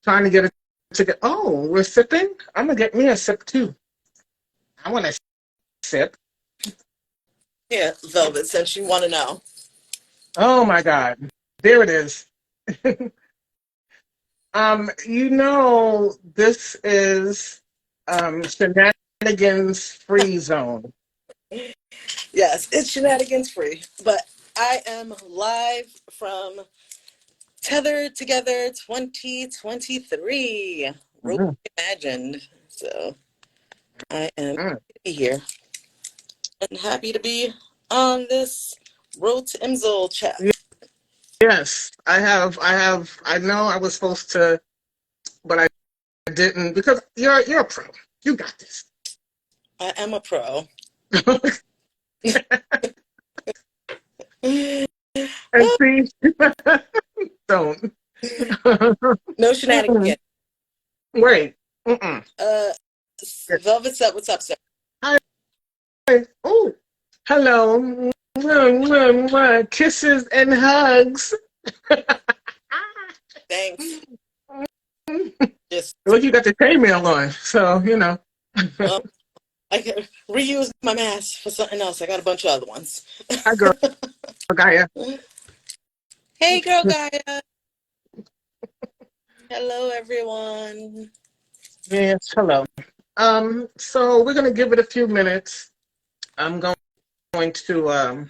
trying to get it to get. Oh, we're sipping. I'm gonna get me a sip too. I want to sip. Yeah, Velvet, since you want to know. Oh my God, there it is. This is shenanigans free zone. Yes, it's shenanigans free, but I am live from Tethered Together 2023. Rope Mhm. Imagined. So I am Mm. here and happy to be on this Road to IMsL chat. Yes, I know I was supposed to, but I didn't because you're a pro. You got this. I am a pro. And see, don't. No shenanigans. Wait. Mm-mm. Uh, Velvet's up. What's up, sir? Hi. Oh, hello. Mwah, mwah, mwah. Kisses and hugs. Thanks. Just, Look, you got the chainmail on, so well, I can reuse my mask for something else. I got a bunch of other ones. Hi, girl, Gaia. Hey, girl Gaia. Hello, everyone. Yes, hello. So we're gonna give it a few minutes. I'm going to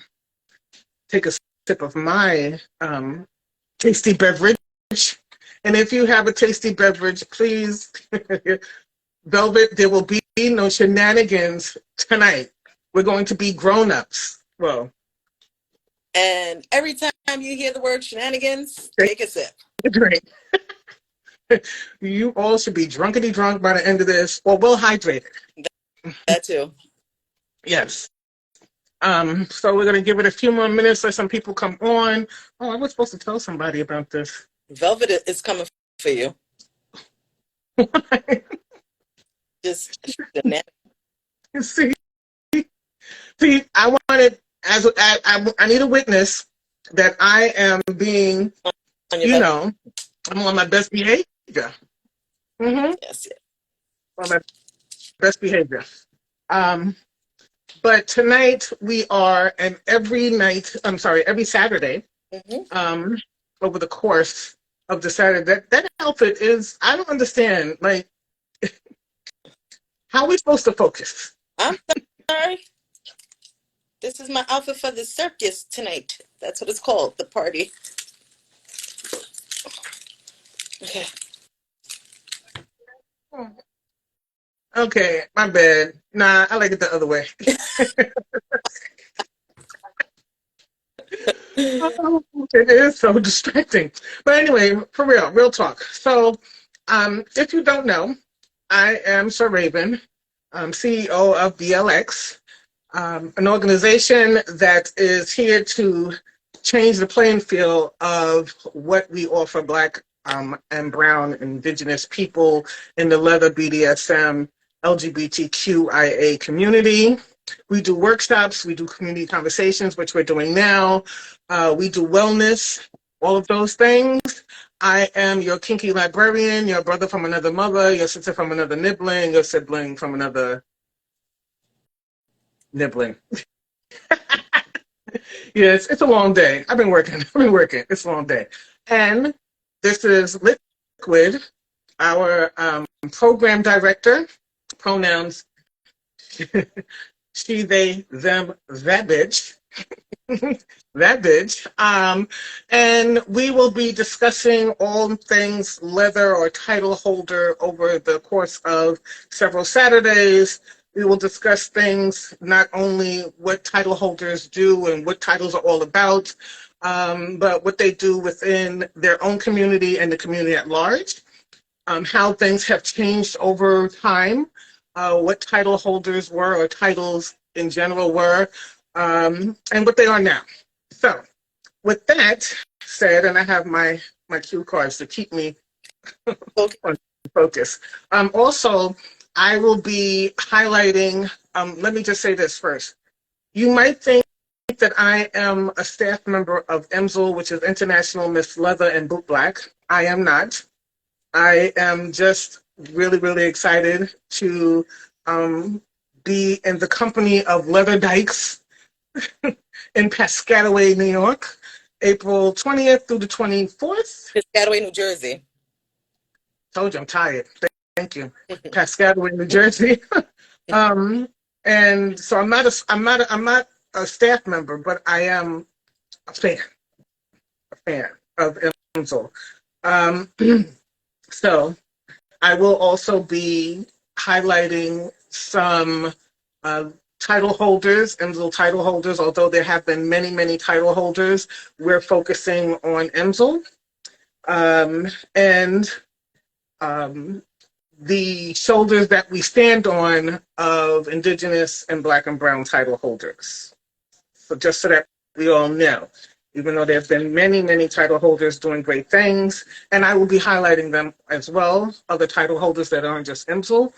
take a sip of my tasty beverage. And if you have a tasty beverage, please, Velvet, there will be no shenanigans tonight. We're going to be grown-ups. Well, And every time you hear the word shenanigans, take take a sip. a drink. You all should be drunkety drunk by the end of this, or well hydrated. That too. Yes. So we're gonna give it a few more minutes, let some people come on. Oh, I was supposed to tell somebody about this. Velvet is coming for you. Just shenanigans. see, see, I wanted I need a witness that I am being, On your best. I'm on my best behavior. Mm-hmm. Yes, yes. On my best behavior. Um, but tonight we are, and every Saturday, Mm-hmm. over the course of the Saturday, that outfit is, I don't understand, like, how are we supposed to focus? I'm sorry. This is my outfit for the circus tonight. That's what it's called, the party. Okay. Okay, my bad. Nah, I like it the other way. Oh, it is so distracting. But anyway, for real talk. So, if you don't know, I am Sir Raven, CEO of BLX, an organization that is here to change the playing field of what we offer Black and Brown Indigenous people in the leather BDSM LGBTQIA community. We do workshops, we do community conversations, which we're doing now. We do wellness, all of those things. I am your kinky librarian, your brother from another mother, your sister from another nibbling, your sibling from another nibbling. Yes, it's a long day. I've been working. It's a long day. And this is Liquid, our program director, pronouns she, they, them, that bitch. That bitch. And we will be discussing all things leather or title holder over the course of several Saturdays. We will discuss things, not only what title holders do and what titles are all about, but what they do within their own community and the community at large, how things have changed over time, what title holders were or titles in general were, and what they are now. So, with that said, and I have my cue cards to keep me Okay. on focus. Also, I will be highlighting. Let me just say this first. You might think that I am a staff member of IMsL, which is International Miss Leather and Boot Black. I am not. I am just really, really excited to um, be in the company of Leather Dykes in Piscataway, New York, April 20th through the 24th. Piscataway, New Jersey. Told you I'm tired. Thank you. Piscataway, New Jersey. um, and so I'm not a staff member, but I am a fan of IMsL. Um, so I will also be highlighting some uh, title holders and little title holders. Although there have been many, many title holders, we're focusing on IMsL and um, the shoulders that we stand on of Indigenous and Black and Brown title holders. So just so that we all know, even though there have been many, many title holders doing great things, and I will be highlighting them as well, other title holders that aren't just IMsL,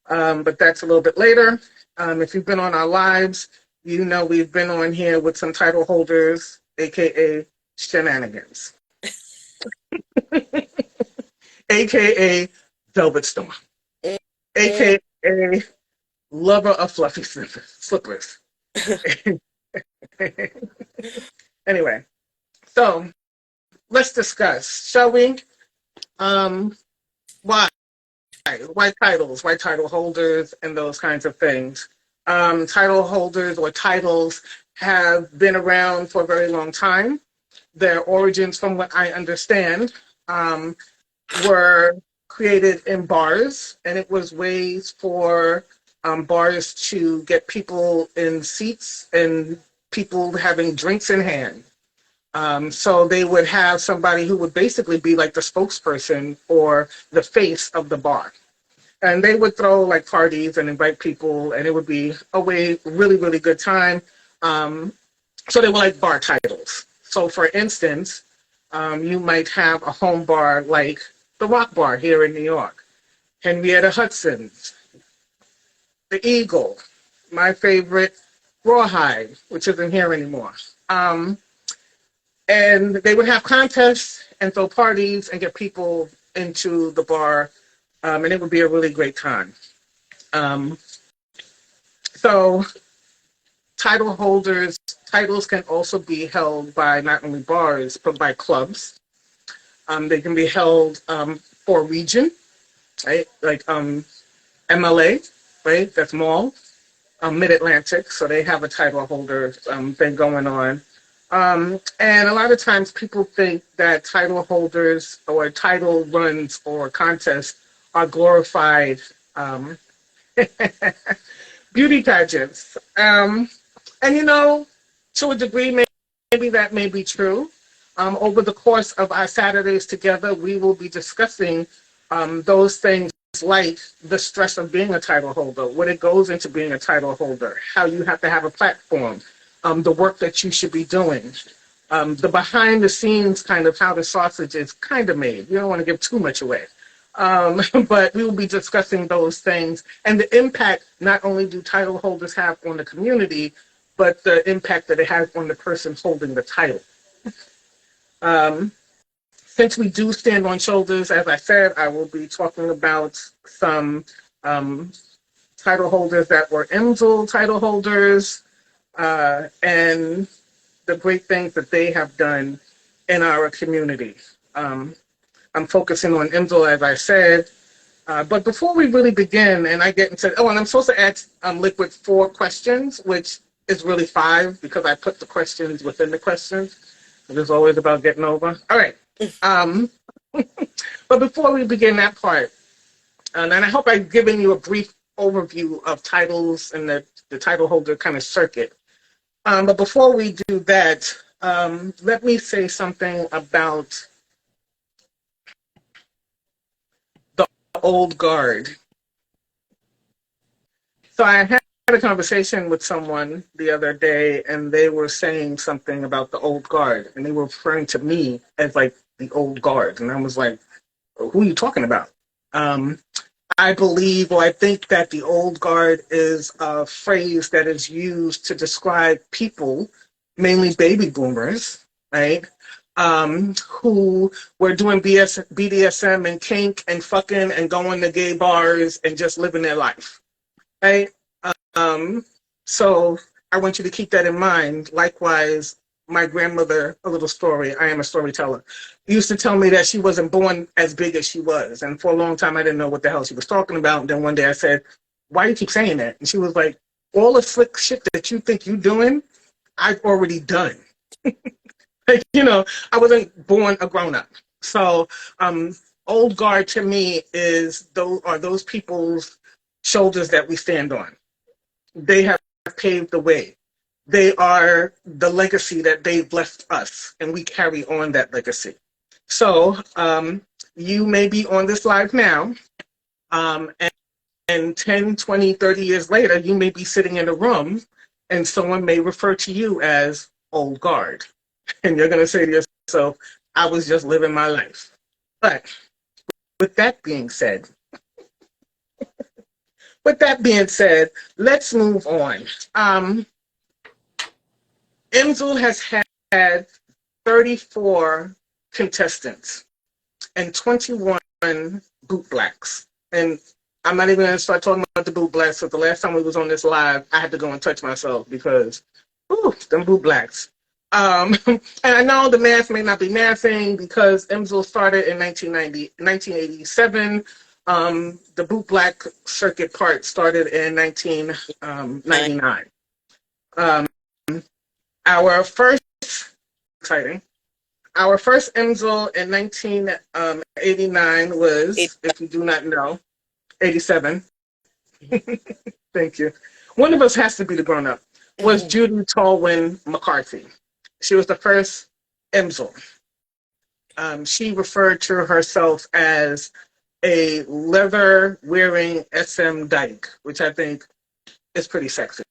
but that's a little bit later. If you've been on our lives, you know we've been on here with some title holders, aka shenanigans, aka Velvet Storm, aka lover of fluffy slippers. Anyway, so let's discuss, shall we? Why? Why titles? Why title holders and those kinds of things? Title holders or titles have been around for a very long time. Their origins, from what I understand, were created in bars, and it was ways for bars to get people in seats and people having drinks in hand. So they would have somebody who would basically be like the spokesperson or the face of the bar. And they would throw like parties and invite people, and it would be a really, really good time. So they were like bar titles. So for instance, you might have a home bar like the Rock Bar here in New York, Henrietta Hudson's, the Eagle, my favorite, Rawhide, which isn't here anymore. And they would have contests and throw parties and get people into the bar, and it would be a really great time. Um, so titles can also be held by not only bars, but by clubs. They can be held for a region, right? Like MLA, right? That's Mall, Mid-Atlantic, so they have a title holder thing going on. And a lot of times people think that title holders or title runs or contests are glorified beauty pageants. And to a degree, maybe that may be true. Over the course of our Saturdays together, we will be discussing those things like the stress of being a title holder, what it goes into being a title holder, how you have to have a platform, the work that you should be doing, the behind the scenes kind of how the sausage is kind of made. You don't want to give too much away. But we will be discussing those things and the impact not only do title holders have on the community, but the impact that it has on the person holding the title. Um, since we do stand on shoulders, as I said, I will be talking about some title holders that were IMsL title holders and the great things that they have done in our community. I'm focusing on IMsL, as I said. But before we really begin, and I get into, and I'm supposed to ask Liquid 4 questions, which is really 5 because I put the questions within the questions. It is always about getting over. All right. But before we begin that part, and I hope I've given you a brief overview of titles and the title holder kind of circuit. But before we do that, let me say something about the old guard. So I had a conversation with someone the other day, and they were saying something about the old guard, and they were referring to me as like the old guard, and I was like, "Who are you talking about?" I believe, or I think that the old guard is a phrase that is used to describe people, mainly baby boomers, right? who were doing BDSM and kink and fucking and going to gay bars and just living their life. Right? Um, so I want you to keep that in mind. Likewise, my grandmother, a little story, I am a storyteller, used to tell me that she wasn't born as big as she was. And for a long time, I didn't know what the hell she was talking about. And then one day I said, why do you keep saying that? And she was like, all the slick shit that you think you're doing, I've already done. Like, I wasn't born a grown up. So, old guard to me are those people's shoulders that we stand on. They have paved the way. They are the legacy that they've left us, and we carry on that legacy. So, you may be on this live now, and 10, 20, 30 years later, you may be sitting in a room, and someone may refer to you as old guard. And you're going to say to yourself, I was just living my life. But with that being said, let's move on. IMsL has had 34 contestants and 21 boot blacks. And I'm not even going to start talking about the boot blacks. So the last time we was on this live, I had to go and touch myself because, them boot blacks. And I know the math may not be mathing because IMsL started in 1987. The boot black circuit part started in 1999. Our first IMsL in 1989 was, if you do not know, 87. Thank you. One of us has to be the grown up. Was Judy Tallwyn McCarthy. She was the first IMsL. She referred to herself as a leather-wearing SM dyke, which I think is pretty sexy.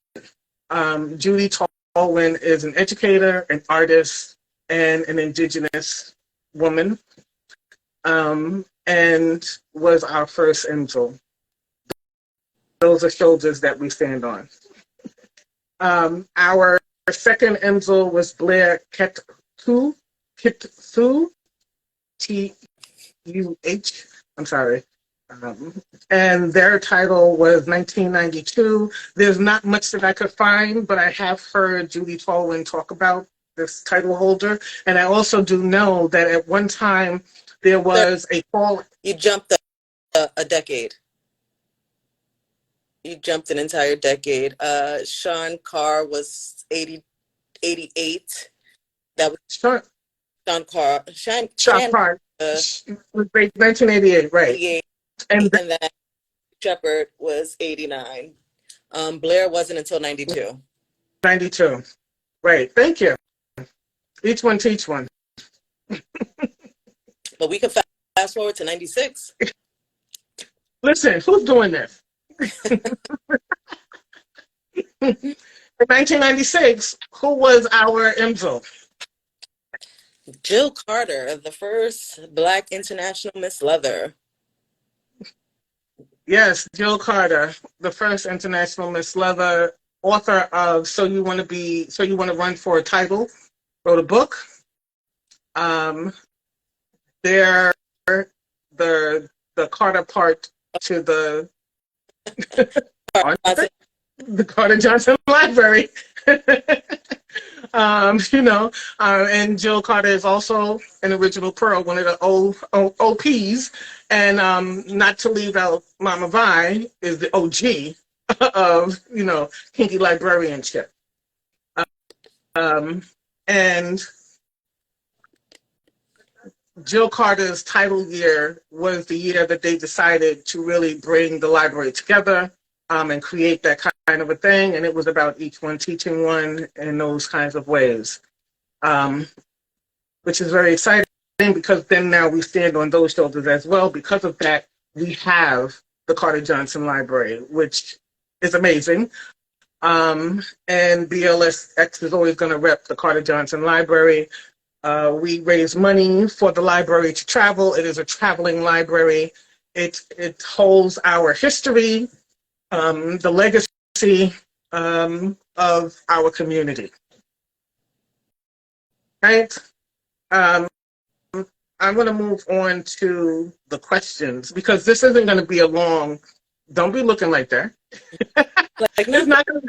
Judy Tallwyn is an educator, an artist, and an indigenous woman, and was our first IMsL. Those are shoulders that we stand on. Our second IMsL was Blair Kithu, T-U-H, I'm sorry. And their title was 1992. There's not much that I could find, but I have heard Judy Tallwyn talk about this title holder. And I also do know that at one time there was a fall. You jumped a decade. You jumped an entire decade. Sean Carr was 88. That was Sean Carr. Sean Carr was 1988, right? 88, and then Shepard was 89. Blair wasn't until 92. 92. Right. Thank you. Each one teach one. But we can fast forward to 96. Listen, who's doing this? In 1996, who was our IMsL? Jill Carter, the first Black International Miss Leather. Yes, Jill Carter, the first International Miss Leather, author of So You Want to Run for a Title, wrote a book. They're the Carter part to the the Carter Johnson Library. And Jill Carter is also an original Pearl, one of the OPs. And not to leave out Mama Vi is the OG of, kinky librarianship. And Jill Carter's title year was the year that they decided to really bring the library together and create that kind of a thing. And it was about each one teaching one in those kinds of ways, which is very exciting because then now we stand on those shoulders as well. Because of that, we have the Carter Johnson Library, which is amazing. And BLSX is always going to rep the Carter Johnson Library. We raise money for the library to travel. It is a traveling library. It holds our history, the legacy of our community. Right? Um, I'm going to move on to the questions because this isn't going to be a long. Don't be looking like that. Like It's nothing. not going to.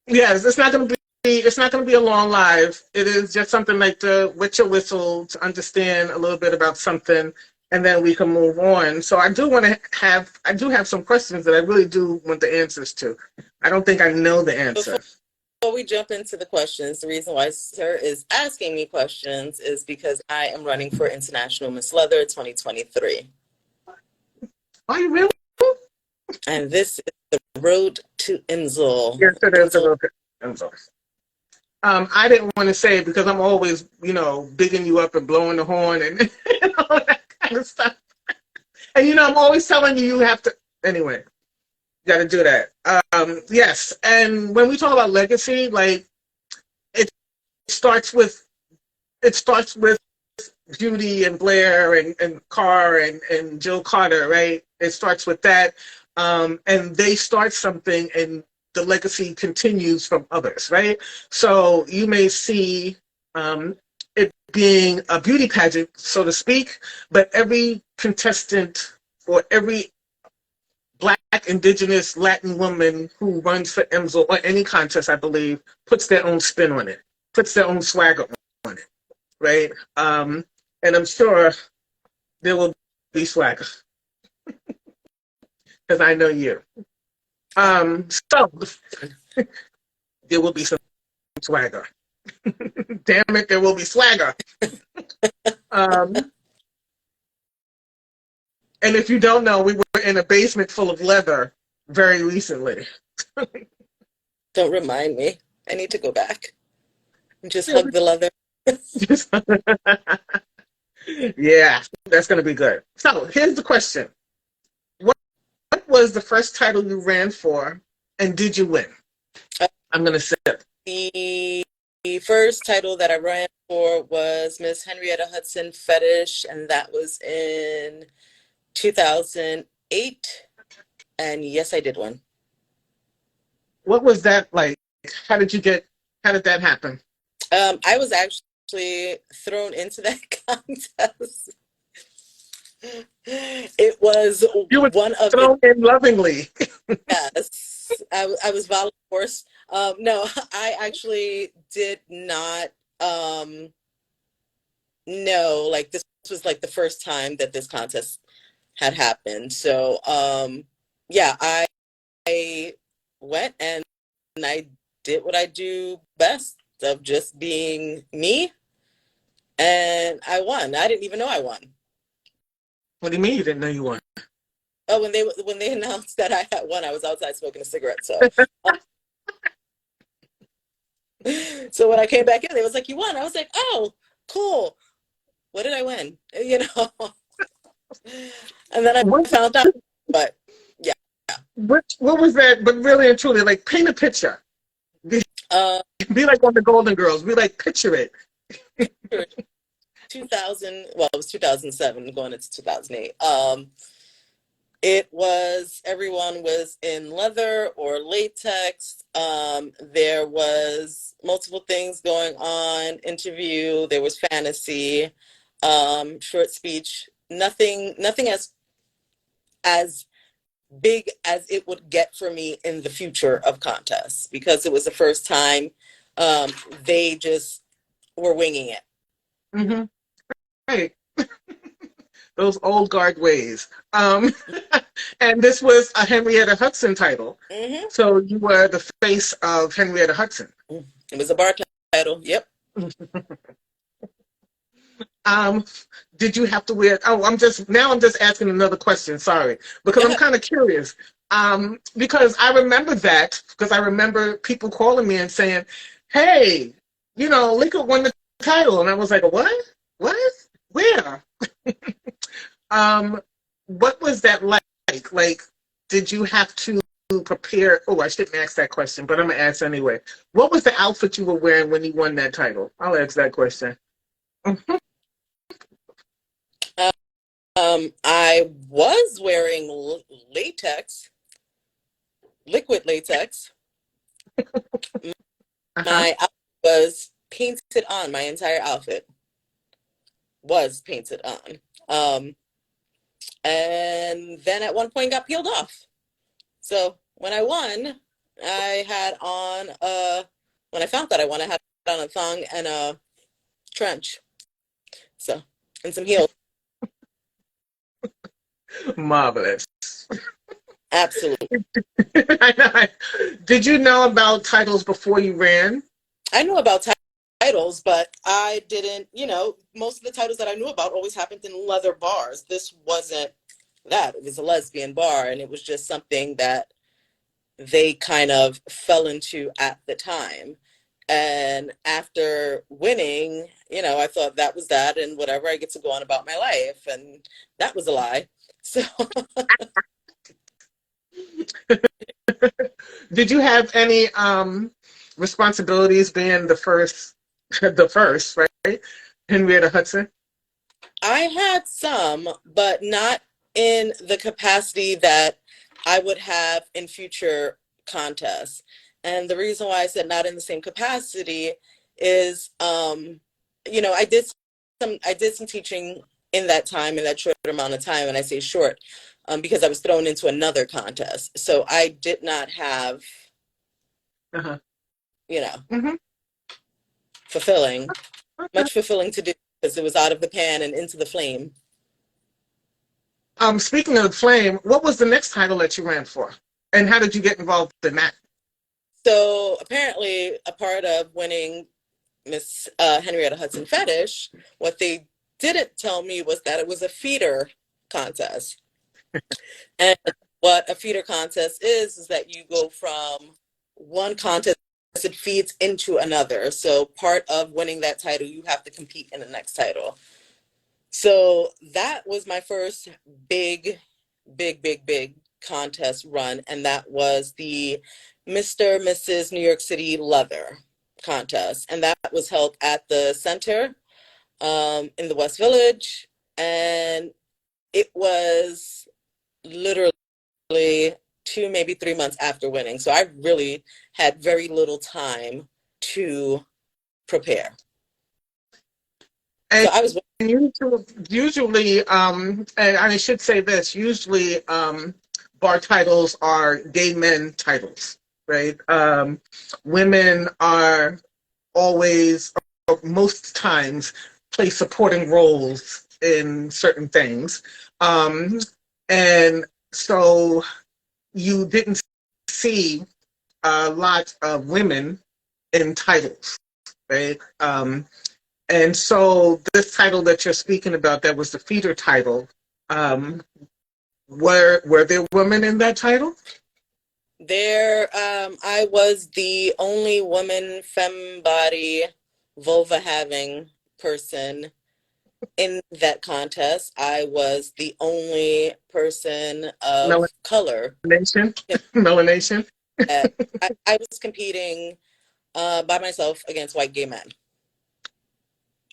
Yes, it's not going to be. It's not going to be a long live. It is just something like to wet your whistle to understand a little bit about something, and then we can move on. So I do want to have. I do have some questions that I really do want the answers to. I don't think I know the Before answer. we jump into the questions, the reason why Sir is asking me questions is because I am running for International Miss Leather 2023. Are you really? And this is the road to IMsL. Yes, it is a IMsL. little bit. I'm sorry. I didn't want to say it because I'm always, bigging you up and blowing the horn and, and all that kind of stuff. And I'm always telling you have to. Anyway, got to do that. Yes, and when we talk about legacy, like it starts with it starts with Judy and Blair and Carr and Jill Carter, right? It starts with that, and they start something, and the legacy continues from others, right? So you may see it being a beauty pageant, so to speak, but every contestant or every Black, Indigenous, Latin woman who runs for IMsL or any contest, I believe, puts their own spin on it, puts their own swagger on it, right? And I'm sure there will be swagger because I know you. So there will be some swagger. Damn it, there will be swagger. Um, and if you don't know, we were in a basement full of leather very recently. Don't remind me. I need to go back and just Yeah, hug the leather. yeah, that's going to be good. So here's the question: what was the first title you ran for, and did you win? I'm going to say it. The first title that I ran for was Miss Henrietta Hudson Fetish, and that was in 2008. And yes, I did win. What was that like? How did you get? How did that happen? I was actually thrown into that contest. It was You were one of the, thrown in lovingly. yes, I was volunteers. No, I actually did not know, like this was like the first time that this contest had happened. So yeah, I went and I did what I do best of just being me, and I won. I didn't even know I won. What do you mean you didn't know you won? Oh, when they announced that I had won, I was outside smoking a cigarette. So so when I came back in, they was like, "You won." I was like, "Oh, cool. What did I win?" You know. And then I What, found out, but yeah. what was that? But really and truly, like paint a picture. Be, Uh, be like one of the Golden Girls. Be like picture it. 2000, well, it was 2007 going into 2008. It was, everyone was in leather or latex. There was multiple things going on, interview, there was fantasy, short speech, nothing as big as it would get for me in the future of contests, because it was the first time. um, they just were winging it. Mm-hmm. Right. Those old guard ways. And this was a Henrietta Hudson title. Hmm. So you were the face of Henrietta Hudson. It was a bar title. Yep. Um, did you have to wear? Oh, I'm just asking another question. Sorry, because I'm Yeah. kind of curious. Because I remember that because I remember people calling me and saying, "Hey, Lincoln won the title," and I was like, "What? What? Where?" Um, what was that like? Like, did you have to prepare? Oh, I shouldn't ask that question, but I'm gonna ask anyway. What was the outfit you were wearing when you won that title? I'll ask that question. I was wearing latex, liquid latex. Uh huh. My outfit was painted on, my entire outfit. was painted on. And then at one point got peeled off. So when I won, I had on when I found that I won, I had on a thong and a trench. So, and some heels. Marvelous. Absolutely. Did you know about titles before you ran? I knew about titles, but I didn't, most of the titles that I knew about always happened in leather bars. This wasn't that. It was a lesbian bar, and it was just something that they kind of fell into at the time. And after winning, I thought that was that, and whatever, I get to go on about my life. And that was a lie. So Did you have any responsibilities being the first, the first, right? Henrietta Hudson? I had some, but not in the capacity that I would have in future contests. And the reason why I said not in the same capacity is, I did some teaching in that time, in that short amount of time, and I say short, because I was thrown into another contest. So I did not have, Uh-huh. you know, Mm-hmm. fulfilling, Okay. much fulfilling to do because it was out of the pan and into the flame. Speaking of Flame, what was the next title that you ran for? And how did you get involved in that? So apparently, a part of winning Miss Henrietta Hudson Fetish, what they didn't tell me was that it was a feeder contest. And what a feeder contest is that you go from one contest, it feeds into another. So part of winning that title, you have to compete in the next title. So that was my first big, big, big, big contest run. And that was the Mr. Mrs. New York City Leather contest. And that was held at the center in the West Village. And it was literally 2, maybe 3 months after winning. So I really had very little time to prepare. So And I was usually, and I should say this, usually bar titles are gay men titles, right? Women are always, most times, play supporting roles in certain things. Um, and so you didn't see a lot of women in titles, right? And so this title that you're speaking about, that was the feeder title, um, were there women in that title? there. I was the only woman, femme body, vulva having person in that contest. I was the only person of color. Melanation? Melanation? I was competing by myself against white gay men.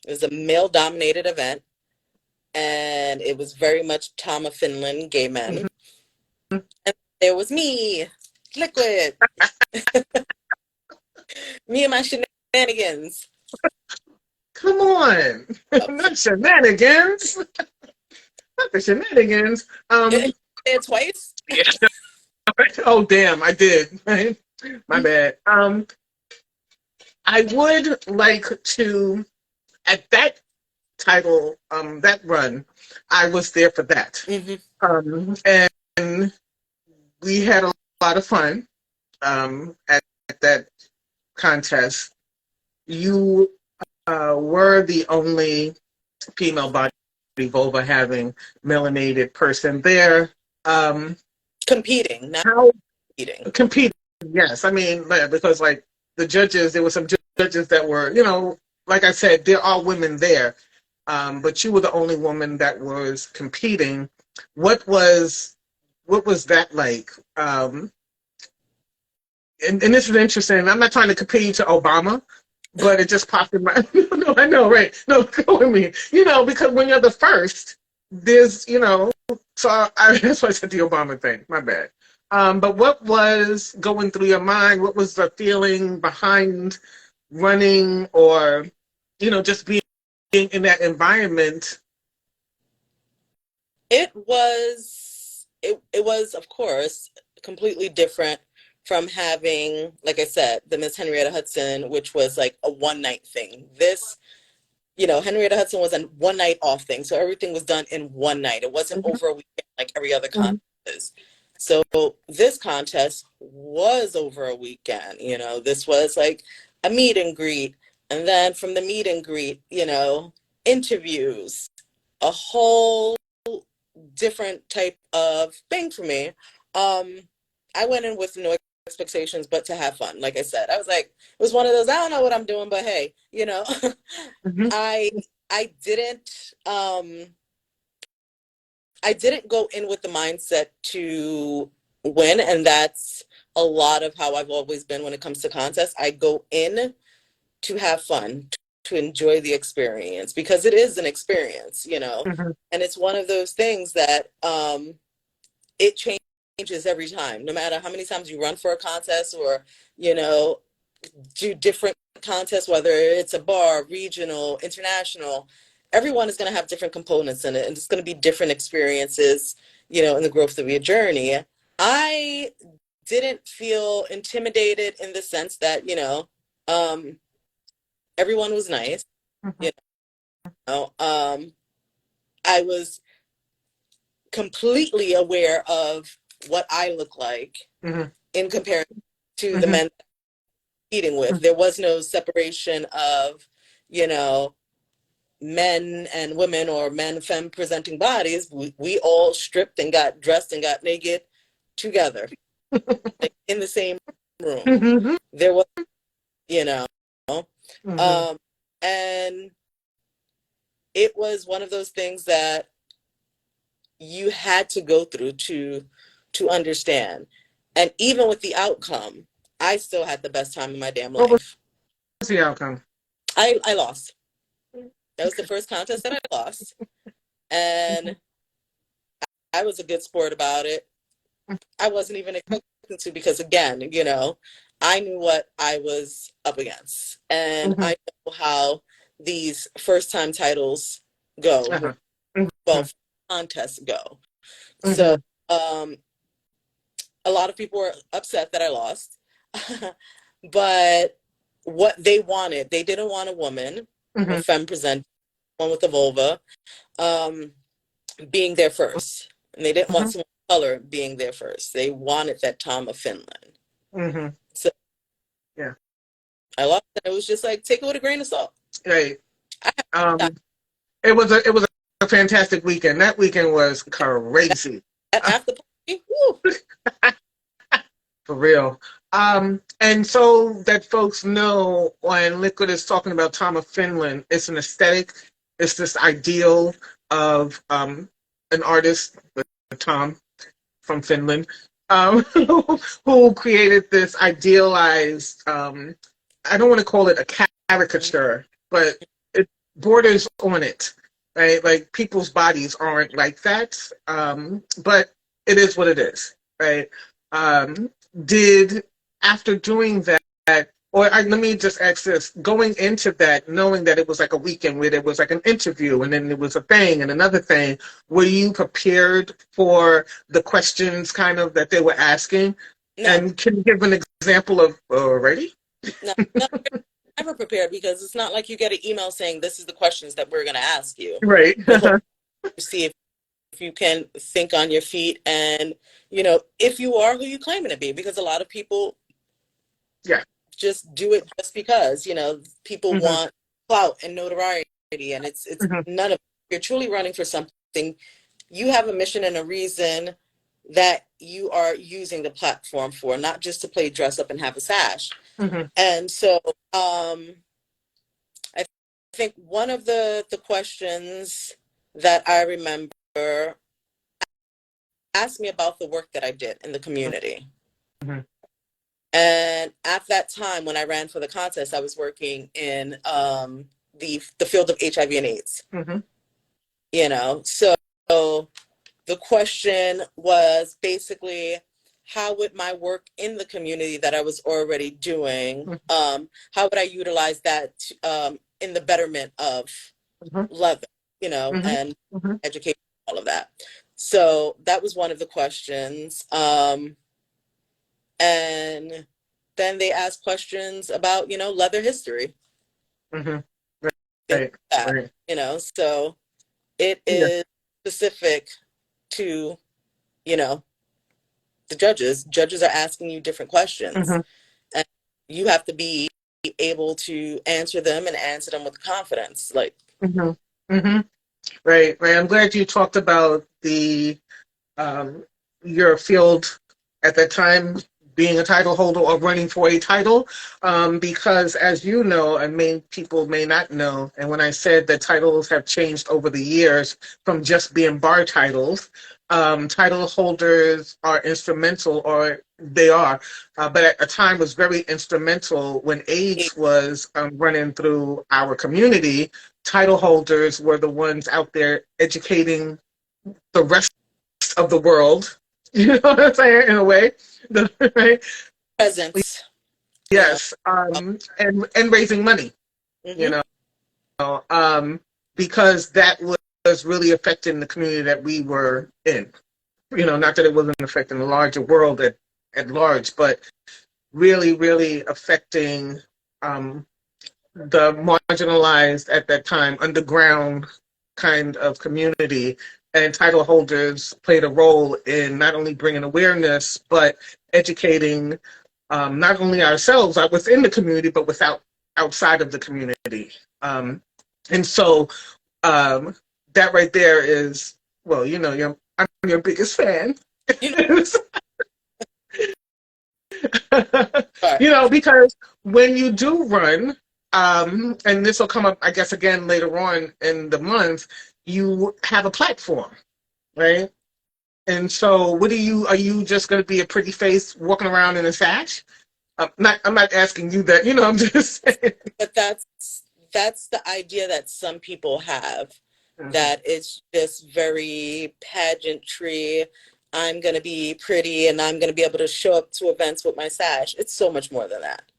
It was a male dominated event, and it was very much Tom of Finland gay men. Mm-hmm. And there was me, Liquid, me and my shenanigans. Come on. Oh, Not shenanigans. Not the shenanigans. it twice. Yeah. Oh, damn, I did. Right? My bad. I would like to, at that title, that run, I was there for that. Mm-hmm. And we had a lot of fun at that contest. You were the only female body vulva having melanated person there. Competing, not How competing. competing? Yes, I mean because like the judges, there were some judges that were, like I said, there are women there, but you were the only woman that was competing. What was what was that like? And this is interesting. I'm not trying to compare you to Obama, but it just popped in my. No, I know, right? No, go with me. Because when you're the first, there's, So that's why I said the Obama thing. My bad. But what was going through your mind? What was the feeling behind running, or just being in that environment? It was of course completely different from having, like I said, the Miss Henrietta Hudson, which was like a one night thing. This, Henrietta Hudson was a one night off thing. So everything was done in one night. It wasn't Mhm, over a weekend like every other mhm, contest is. So this contest was over a weekend. This was like a meet and greet. And then from the meet and greet, interviews, a whole different type of thing for me. I went in with no expectations but to have fun. Like I said, I was like, it was one of those, I don't know what I'm doing, but hey, mhm, I I didn't I didn't go in with the mindset to win, and that's a lot of how I've always been when it comes to contests. I go in to have fun, to enjoy the experience because it is an experience. mhm, And it's one of those things that it changes every time, no matter how many times you run for a contest or, you know, do different contests, whether it's a bar, regional, international. Everyone is going to have different components in it, and it's going to be different experiences, in the growth of your journey. I didn't feel intimidated in the sense that, um, everyone was nice. mhm, You I was completely aware of what I look like mhm, in comparison to the mhm, men eating with. There was no separation of, you know, men and women or men femme presenting bodies. We all stripped and got dressed and got naked together, like in the same room. mhm, There was, you know, mhm. um, and it was one of those things that you had to go through to understand. And even with the outcome, I still had the best time in my damn What was life. the outcome? I lost. That was the first contest that I lost. And I was a good sport about it. I wasn't even expecting to because again, I knew what I was up against. And Mhm, I know how these first time titles go, uh-huh, mhm, well, contests go. So mhm, um a lot of people were upset that I lost. But what they wanted, they didn't want a woman, a mhm, femme present, one with a vulva, um, being there first. And they didn't want mhm, someone of color being there first. They wanted that Tom of Finland. mhm. So Yeah, I lost, and it was just like, take it with a grain of salt. right. I had Um, it was a fantastic weekend. That weekend was crazy. that after party, whew, For real. And so that folks know when Liquid is talking about Tom of Finland, it's an aesthetic, it's this ideal of an artist, Tom from Finland, who created this idealized, I don't want to call it a caricature, but it borders on it, right? Like people's bodies aren't like that, but it is what it is, right? Um, did after doing that, let me just ask this: going into that, knowing that it was like a weekend where there was like an interview, and then there was a thing and another thing, were you prepared for the questions kind of that they were asking? no, And can you give an example of already? no, no, never prepared because it's not like you get an email saying this is the questions that we're going to ask you. Right. The whole see if you can think on your feet and if you are who you claiming to be, because a lot of people Yeah. just do it just because people Hmm. want clout and notoriety, and it's Hmm. none of it. You're truly running for something. You have a mission and a reason that you are using the platform for, not just to play dress up and have a sash. Hmm. And so I think one of the questions that I remember asked me about the work that I did in the community. Hmm. And at that time, when I ran for the contest, I was working in the field of HIV and AIDS. Hmm. So the question was basically, how would my work in the community that I was already doing, how would I utilize that in the betterment of Mhm. leather, Mhm. and Mhm. education, all of that. So that was one of the questions. And then they asked questions about, leather history, Mhm. things Right. like that, Right. so it Yeah. is specific to, you know, the judges. Judges are asking you different questions, Mhm. and you have to be able to answer them and answer them with confidence. Like, Mhm. Mhm. Right. Right. I'm glad you talked about the um, your field at that time being a title holder or running for a title, because as you know, and many people may not know, and when I said that titles have changed over the years from just being bar titles, title holders are instrumental, or they are, but at a time was very instrumental when AIDS was running through our community. Title holders were the ones out there educating the rest of the world. You know what I'm saying? In a way, right? presence, you know. Yes, and raising money. You Mm-hmm. know, because that was really affecting the community that we were in. You know, not that it wasn't affecting the larger world at large, but really, really affecting um, the marginalized at that time underground kind of community, and title holders played a role in not only bringing awareness but educating not only ourselves within the community but without outside of the community. And so um, that right there is, well, I'm your biggest fan. You know, but Because when you do run, and this will come up, I guess, again later on in the month, you have a platform, right? And so, are you just going to be a pretty face walking around in a sash? I'm not asking you that, I'm just saying. but that's the idea that some people have, Mhm. that it's just very pageantry. I'm going to be pretty and I'm going to be able to show up to events with my sash. It's so much more than that.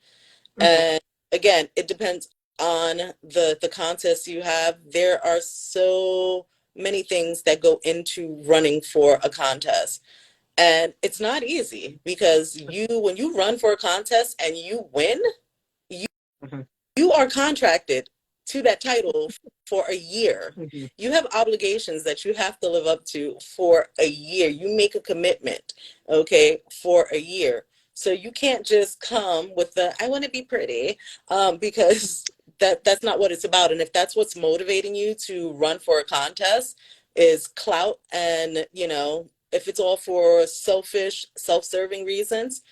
Mhm. And again, it depends on the contest you have. There are so many things that go into running for a contest. And it's not easy, because when you run for a contest and you win, you Mhm. you are contracted to that title for a year. Mhm. You have obligations that you have to live up to for a year. You make a commitment, okay, for a year. So you can't just come with the "I want to be pretty," because that's not what it's about. And if that's what's motivating you to run for a contest, is clout, and if it's all for selfish, self-serving reasons,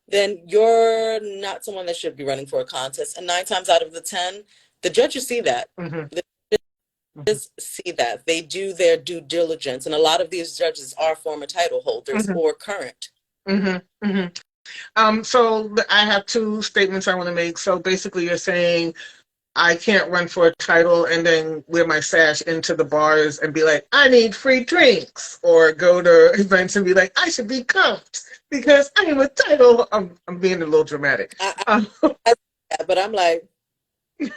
then you're not someone that should be running for a contest. And 9 times out of the 10, the judges see that. Mhm. The Mhm. judges see that. They do their due diligence. And a lot of these judges are former title holders Mhm. or current. Mhm. Mhm. So I have two statements I want to make. So basically, you're saying I can't run for a title and then wear my sash into the bars and be like, I need free drinks, or go to events and be like, I should be comped because I am a title. I'm being a little dramatic. I, Um, I, but I'm like, which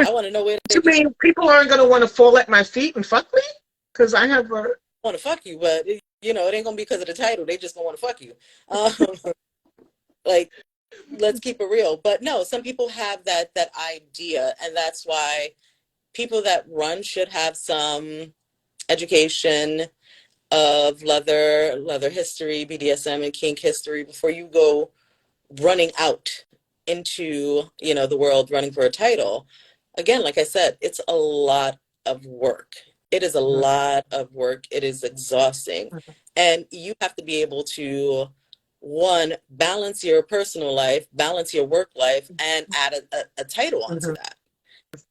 I want to know where you they mean people aren't going to want to fall at my feet and fuck me? Because I have a. want to fuck you, but it ain't gonna be because of the title. They just gonna want to fuck you. Um, like, let's keep it real. But no, some people have that idea, and that's why people that run should have some education of leather history, BDSM, and kink history before you go running out into, the world, running for a title. Again, like I said, it's a lot of work. It is a lot of work. It is exhausting. And you have to be able to, one, balance your personal life, balance your work life, and add a title onto Mhm. that.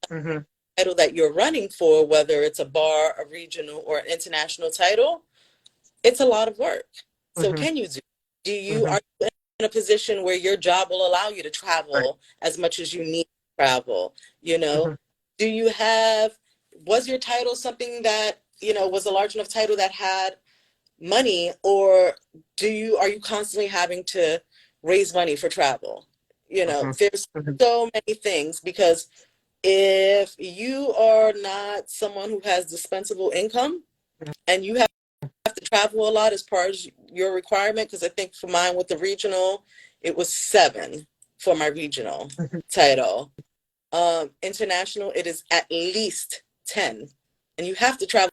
Mhm. Title that you're running for, whether it's a bar, a regional, or an international title, it's a lot of work. So Mhm. can you Mhm. are you in a position where your job will allow you to Right. travel as much as you need to travel? Mhm. Do you have, was your title something that, was a large enough title that had money, or are you constantly having to raise money for travel? Mhm. There's Mhm. so many things, because If you are not someone who has dispensable income and you have to travel a lot as part of your requirement, because I think for mine with the regional, it was 7 for my regional title. International, it is at least 10. And you have to travel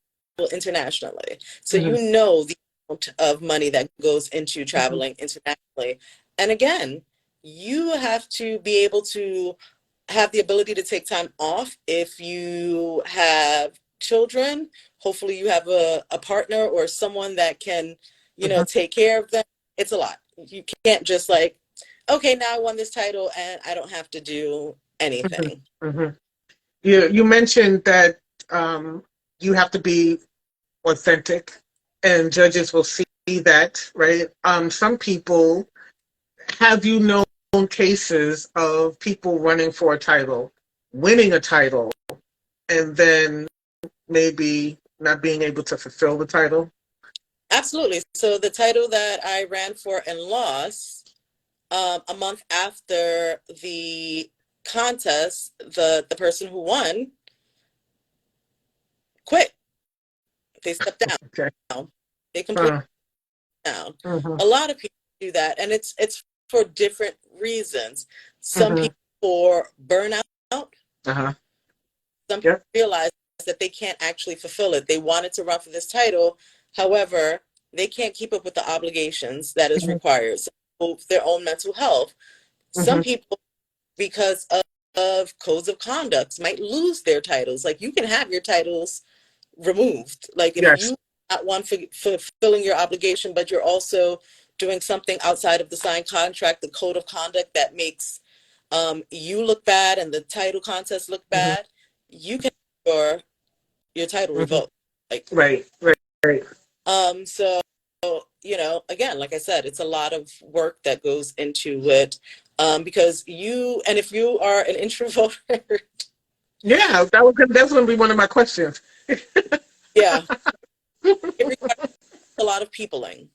internationally. So Mhm, you know the amount of money that goes into mhm, traveling internationally. And again, you have to be able to have the ability to take time off if you have children. Hopefully you have a partner or someone that can, mhm, take care of them. It's a lot. You can't just like, okay, now I won this title and I don't have to do mhm, anything. mhm. You mentioned that um, you have to be authentic, and judges will see that, right? Some people, have you known cases of people running for a title, winning a title, and then maybe not being able to fulfill the title? Absolutely. So the title that I ran for and lost, a month after the contest, the person who won quit. They stepped Okay. down. They completely Uh, down. mhm, A lot of people do that, and it's for different reasons. Some mhm, people for burnout, uh-huh. some people Yep. realize that they can't actually fulfill it. They wanted to run for this title, however, they can't keep up with the obligations that is Mhm, required. So their own mental health. Some mhm. people, because of codes of conduct, might lose their titles. Like you can have your titles removed. Like if Yes. you not one for fulfilling your obligation, but you're also doing something outside of the signed contract, the code of conduct that makes you look bad and the title contest look Mhm, bad, you can have your title mhm. revoked. Like Right, right, right. so again, like I said, it's a lot of work that goes into it. Because and if you are an introvert, Yeah, that's going to be one of my questions. yeah, it requires a lot of peopling.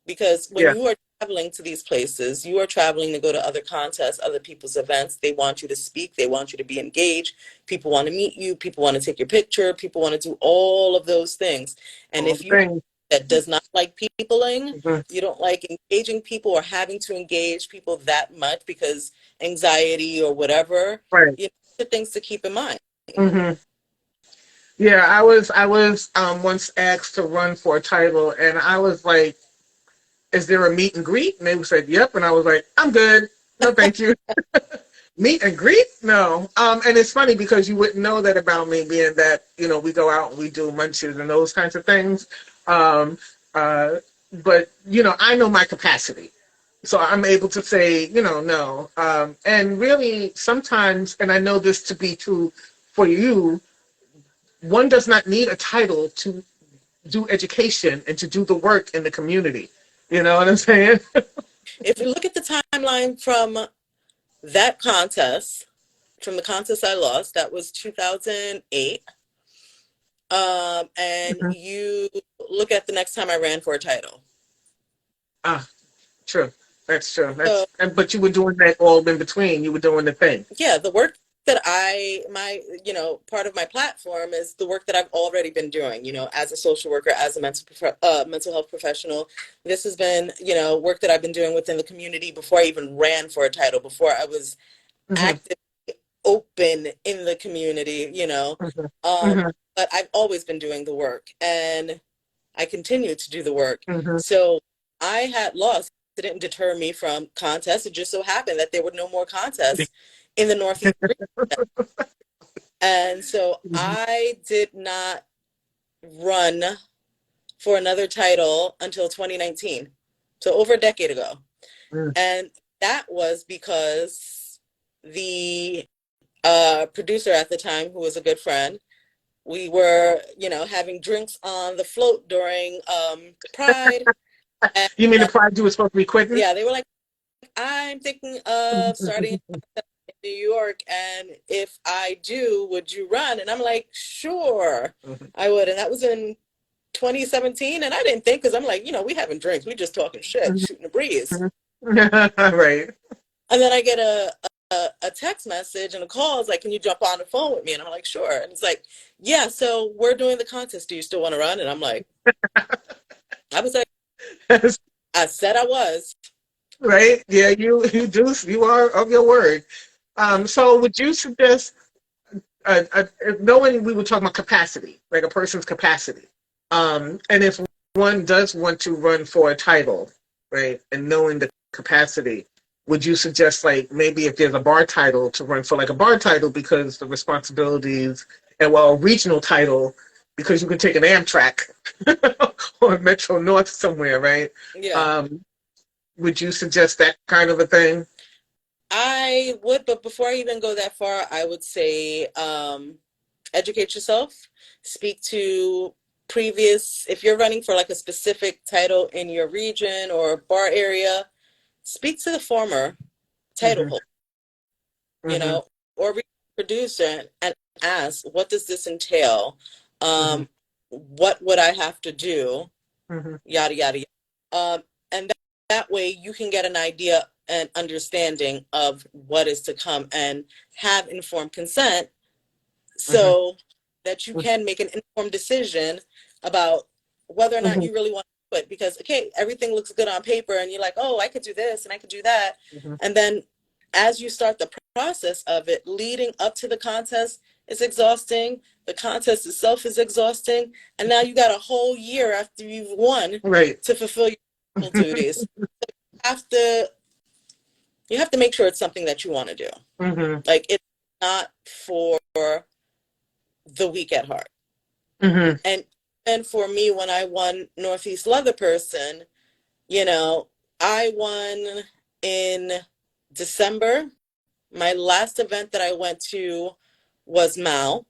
Because when Yeah. you are traveling to these places, you are traveling to go to other contests, other people's events. They want you to speak, they want you to be engaged. People want to meet you, people want to take your picture, people want to do all of those things. And All if the you things. that does not like peopling, Mhm. you don't like engaging people or having to engage people that much because anxiety or whatever, Right. the things to keep in mind. Hmm. Yeah, I was once asked to run for a title, and I was like, "Is there a meet and greet?" And they said, "Yep," and I was like, "I'm good. No, thank you." Meet and greet? No. And it's funny because you wouldn't know that about me, being that we go out and we do munches and those kinds of things. Um, uh, but I know my capacity, so I'm able to say, no. And really, sometimes, and I know this to be true for you, one does not need a title to do education and to do the work in the community. You know what I'm saying? If you look at the timeline from that contest, from the contest I lost, that was 2008. And Mhm. you look at the next time I ran for a title. Ah, true. That's true. So But you were doing that all in between. You were doing the thing. yeah, the work that part of my platform is the work that I've already been doing, as a social worker, as a mental health professional. This has been, work that I've been doing within the community before I even ran for a title, before I was Hmm. active, open in the community, Hmm. Um, Hmm. but I've always been doing the work. And I continued to do the work. Hmm. So I had lost. It didn't deter me from contests. It just so happened that there were no more contests in the Northeast region. And so I did not run for another title until 2019. So over a decade ago. And that was because the producer at the time, who was a good friend, we were, having drinks on the float during Pride. And You mean the prize you were supposed to be quitting? yeah, they were like, I'm thinking of starting in New York, and if I do, would you run? And I'm like, sure, I would. And that was in 2017, and I didn't think, because I'm like, we having drinks, we just talking shit, shooting the breeze. Right. And then I get a text message and a call. It's like, can you jump on the phone with me? And I'm like, sure. And it's like, yeah, so we're doing the contest. Do you still want to run? And I'm like, I was like, I said I was. Right? Yeah, you are of your word. So would you suggest knowing we were talking about capacity, like a person's capacity, and if one does want to run for a title, right, and knowing the capacity, would you suggest like maybe if there's a bar title to run for like a bar title because the responsibilities and well a regional title because you can take an Amtrak or Metro North somewhere, right? Yeah. Um, would you suggest that kind of a thing? I would, but before I even go that far, I would say educate yourself, speak to previous, if you're running for like a specific title in your region or bar area, speak to the former title Hmm. holder, you Hmm. know, or producer and ask, what does this entail? Hmm. What would I have to do? Hmm. Yada, yada, yada. And that way you can get an idea and understanding of what is to come and have informed consent Hmm. so that you can make an informed decision about whether or not Hmm. you really want to do it. Because, okay, everything looks good on paper and you're like, oh, I could do this and I could do that. Hmm. And then as you start the process of it leading up to the contest, it's exhausting. The contest itself is exhausting. And now you got a whole year after you've won Right. to fulfill your duties. Have to you have to make sure it's something that you want to do. Hmm. Like it's not for the weak at heart. Hmm. And for me, when I won Northeast Leather Person, you know, I won in December. My last event that I went to was Mal,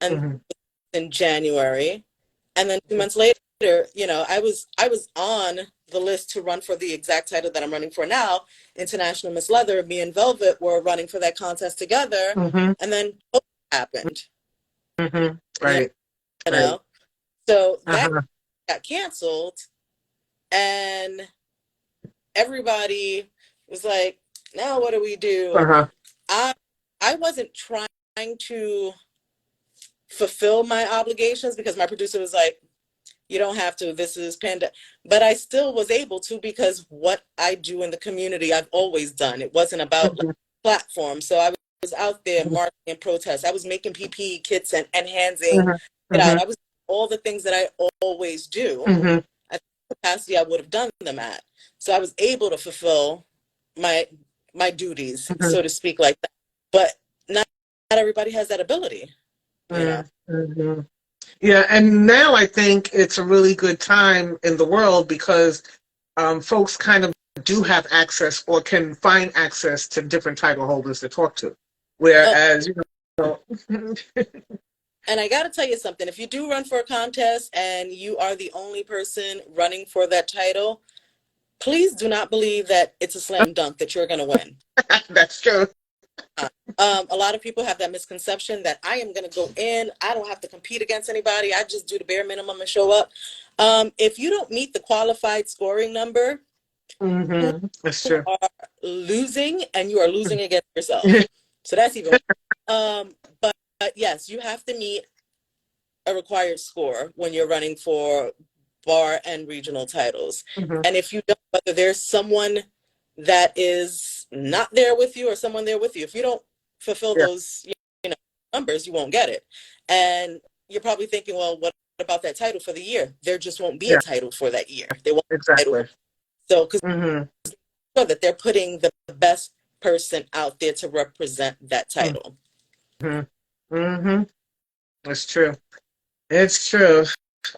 and Hmm. in January, and then 2 months later, I was on the list to run for the exact title that I'm running for now, International Miss Leather. Me and Velvet were running for that contest together, Hmm. and then COVID happened. Hmm. You Right. Right. know, so that Uh-huh. got canceled, and everybody was like, "Now what do we do?" Uh-huh. I I wasn't trying to fulfill my obligations because my producer was like, you don't have to, this is panda, but I still was able to because what I do in the community I've always done. It wasn't about like, Hmm. platform. So I was out there marching and protest. I was making PPE kits and handing Hmm. it out. Hmm. I was all the things that I always do Hmm. at the capacity I would have done them at. So I was able to fulfill my my duties, Hmm. so to speak, like that. But not everybody has that ability, you know. Hmm. Yeah, and now I think it's a really good time in the world because folks kind of do have access or can find access to different title holders to talk to. Oh, Whereas, and I got to tell you something. If you do run for a contest and you are the only person running for that title, please do not believe that it's a slam dunk that you're going to win. that's true. A lot of people have that misconception that I am going to go in, I don't have to compete against anybody, I just do the bare minimum and show up. If you don't meet the qualified scoring number, you That's true. are losing and you are losing against yourself. So that's even worse. But yes, you have to meet a required score when you're running for bar and regional titles. Hmm. And if you don't, whether there's someone that is not there with you or someone there with you, if you don't fulfill Yeah, those, you know, numbers, you won't get it. And you're probably thinking, well, what about that title for the year? There just won't be a yeah, title for that year. They won't have a title. exactly. So, because Hmm. sure that they're putting the best person out there to represent that title. Hmm. Hmm. It's true. It's true.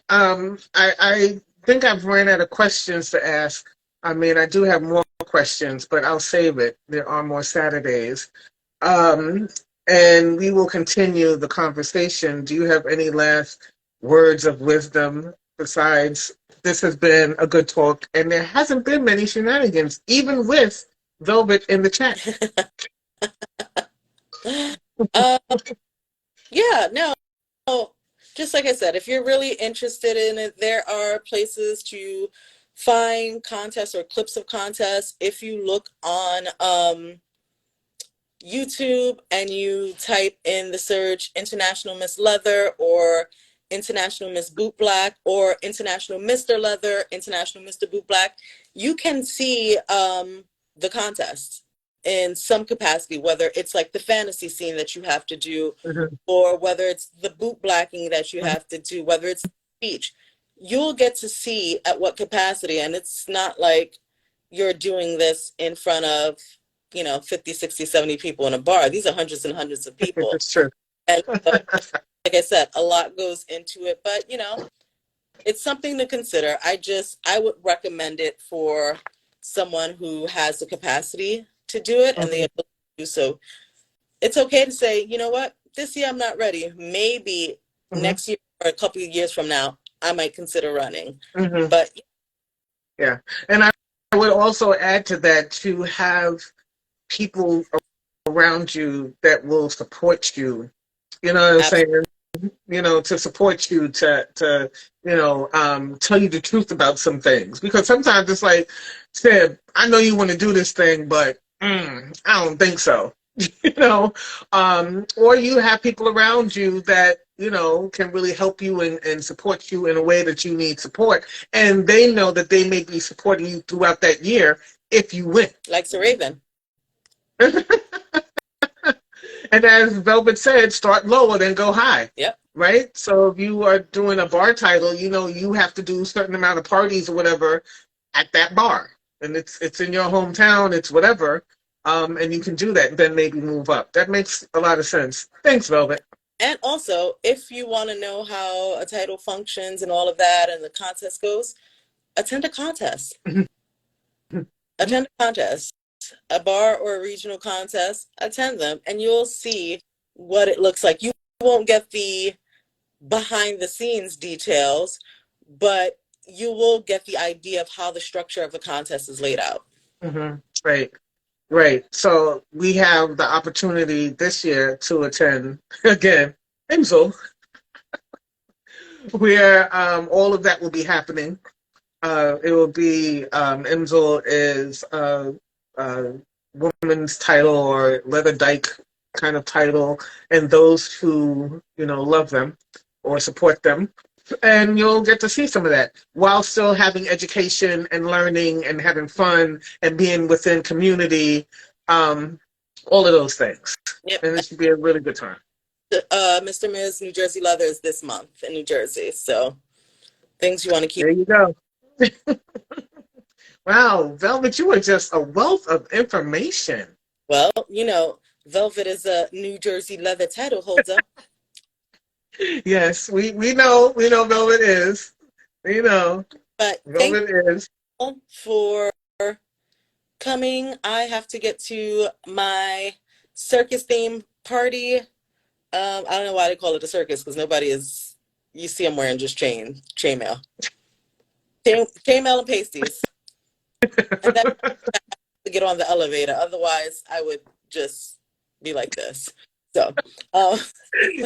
I think I've ran out of questions to ask. I mean, I do have more questions, but I'll save it. There are more Saturdays. Um, and we will continue the conversation. Do you have any last words of wisdom besides this has been a good talk and there hasn't been many shenanigans, even with Velvet in the chat? uh, yeah, no, just like I said, if you're really interested in it, there are places to find contests or clips of contests. If you look on YouTube and you type in the search International Miss Leather or International Miss Boot Black or International Mr. Leather, International Mr. Boot Black, you can see the contest in some capacity, whether it's like the fantasy scene that you have to do, Mhm. or whether it's the boot blacking that you have to do, whether it's speech. You'll get to see at what capacity, and it's not like you're doing this in front of 50, 60, 70 people in a bar. These are hundreds and hundreds of people. It's true. And so, like I said, a lot goes into it, but it's something to consider. I would recommend it for someone who has the capacity to do it and the Mhm. ability to do so. It's okay to say, you know what, this year I'm not ready. Maybe Mhm. next year or a couple of years from now, I might consider running. Mhm. But Yeah. And I would also add to that to have people around you that will support you. You know what I'm absolutely, saying? To support you, to tell you the truth about some things. Because sometimes it's like, Sib, I know you want to do this thing, but I don't think so. you know, or you have people around you that can really help you and support you in a way that you need support, and they know that they may be supporting you throughout that year if you win. like Sir Raven. And as Velvet said, start lower, then go high. Yep. Right? So if you are doing a bar title, you have to do a certain amount of parties or whatever at that bar. And it's in your hometown, it's whatever. And you can do that and then maybe move up. That makes a lot of sense. Thanks, Velvet. And also, if you want to know how a title functions and all of that and the contest goes, attend a contest. Attend a contest, a bar or a regional contest, attend them, and you'll see what it looks like. You won't get the behind the scenes details, but you will get the idea of how the structure of the contest is laid out. Mm-hmm. Right. Right. So we have the opportunity this year to attend again IMsL, where all of that will be happening. It will be IMsL is a woman's title or leather dyke kind of title, and those who love them or support them, and you'll get to see some of that while still having education and learning and having fun and being within community, all of those things, Yep. and it should be a really good time. Mr. Ms. New Jersey Leather is this month in New Jersey, so things you want to keep. There you go. Wow, Velvet, you are just a wealth of information. Well, Velvet is a New Jersey Leather title holder. Yes, we know Velvet is. We know But thank Velvet is. you for coming. I have to get to my circus theme party. I don't know why they call it a circus because nobody is. You see, I'm wearing just chainmail, chainmail and pasties, and then to get on the elevator. Otherwise, I would just be like this. So, um,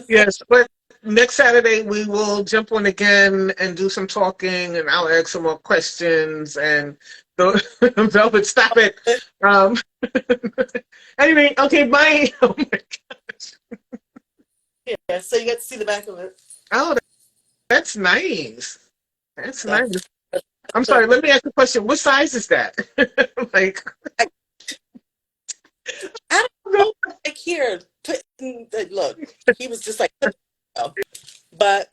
Yes, but next Saturday we will jump on again and do some talking, and I'll ask some more questions. And Velvet, stop it. Um, anyway, okay, bye. Oh my gosh. yeah. So you get to see the back of it. Oh, that's nice. That's So, nice. I'm so sorry. Let me ask you a question. What size is that? like, I, I don't know. Like here, look. He was just like, but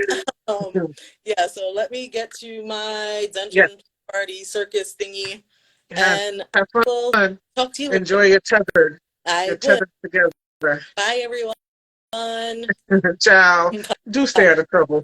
yeah. So let me get to my yeah. dungeon party circus thingy, Have, and have we'll fun. talk to you later. Enjoy your tethered. I Your will. tethered together. Bye, everyone. Ciao. Do stay out of trouble.